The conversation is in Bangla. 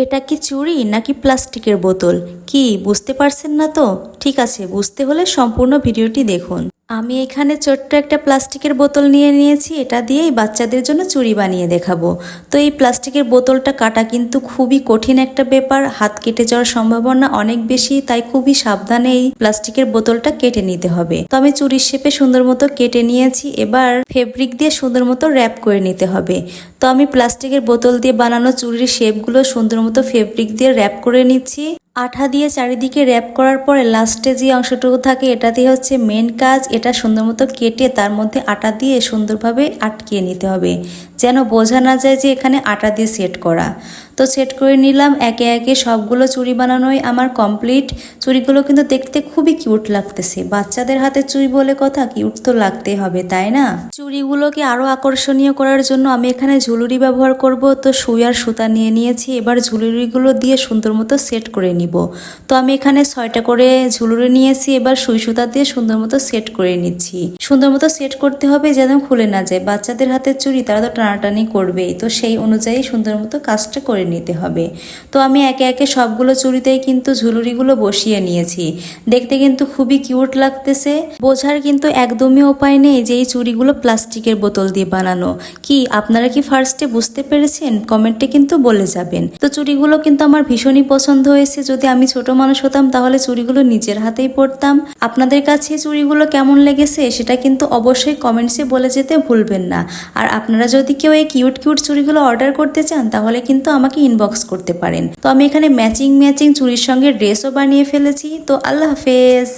এটা কি চুড়ি নাকি প্লাস্টিকের বোতল? কি বুঝতে পারছেন না তো? ঠিক আছে, বুঝতে হলে সম্পূর্ণ ভিডিওটি দেখুন। আমি এখানে ছোট্ট একটা প্লাস্টিকের বোতল নিয়ে নিয়েছি, এটা দিয়েই বাচ্চাদের জন্য চুড়ি বানিয়ে দেখাবো। তো এই প্লাস্টিকের বোতলটা কাটা কিন্তু খুবই কঠিন একটা ব্যাপার, হাত কেটে যাওয়ার সম্ভাবনা অনেক বেশি, তাই খুবই সাবধানে এই প্লাস্টিকের বোতলটা কেটে নিতে হবে। তো আমি চুড়ির শেপে সুন্দর মতো কেটে নিয়েছি, এবার ফেব্রিক দিয়ে সুন্দর মতো র্যাপ করে নিতে হবে। তো আমি প্লাস্টিকের বোতল দিয়ে বানানো চুড়ির শেপগুলো সুন্দর মতো ফেব্রিক দিয়ে র্যাপ করে নিচ্ছি। আঠা দিয়ে চারিদিকে র্যাপ করার পরে লাস্টে যে অংশটুকু থাকে এটা দিয়ে হচ্ছে মেন কাজ। এটা সুন্দর মতো কেটে তার মধ্যে আটা দিয়ে সুন্দরভাবে আটকিয়ে নিতে হবে, যেন বোঝা না যায় যে এখানে আটা দিয়ে সেট করা। তো সেট করে নিলাম, একে একে সবগুলো চুড়ি বানানোই আমার কমপ্লিট। চুড়িগুলো কিন্তু দেখতে খুবই কিউট লাগতেছে, বাচ্চাদের হাতে চুড়ি বলে কথা, কিউট তো লাগতে হবে তাই না? চুড়িগুলোকে আরো আকর্ষণীয় করার জন্য আমি এখানে ঝুলুরি ব্যবহার করব। তো সুই আর সুতা নিয়ে নিয়েছি, এবার ঝুলুরিগুলো দিয়ে সুন্দর মতো সেট করে নিব। তো আমি এখানে 6টা করে ঝুলুরি নিয়েছি, এবার সুই সুতা দিয়ে সুন্দর মতো সেট করে নিচ্ছি। সুন্দর মতো সেট করতে হবে যেন খুলে না যায়, বাচ্চাদের হাতের চুড়ি তারা তো টানাটানি করবেই, তো সেই অনুযায়ী সুন্দর মতো কাজটা করে নিতে হবে। তো আমি একে একে সবগুলো চুড়িতেই কিন্তু ঝুলুরিগুলো বসিয়ে নিয়েছি। দেখতে কিন্তু খুবই কিউট লাগতেছে, বোঝার কিন্তু একদমই উপায় নেই যে এই চুড়িগুলো প্লাস্টিকের বোতল দিয়ে বানানো। কি আপনারা কি ফার্স্টে বুঝতে পেরেছেন? কমেন্টে কিন্তু বলে যাবেন। তো চুড়িগুলো কিন্তু আমার ভীষণই পছন্দ হয়েছে। যদি আমি ছোট মানুষ হতাম তাহলে চুড়িগুলো নিজের হাতেই পরতাম। আপনাদের কাছে চুড়িগুলো কেমন লেগেছে সেটা কিন্তু অবশ্যই কমেন্টসে বলে যেতে ভুলবেন না। আর আপনারা যদি কেউ এই কিউট কিউট চুড়িগুলো অর্ডার করতে চান তাহলে কিন্তু আমাকে ইনবক্স করতে পারেন। তো আমি এখানে ম্যাচিং ম্যাচিং চুড়ির সঙ্গে ড্রেসও বানিয়ে ফেলেছি। তো আল্লাহ হাফেজ।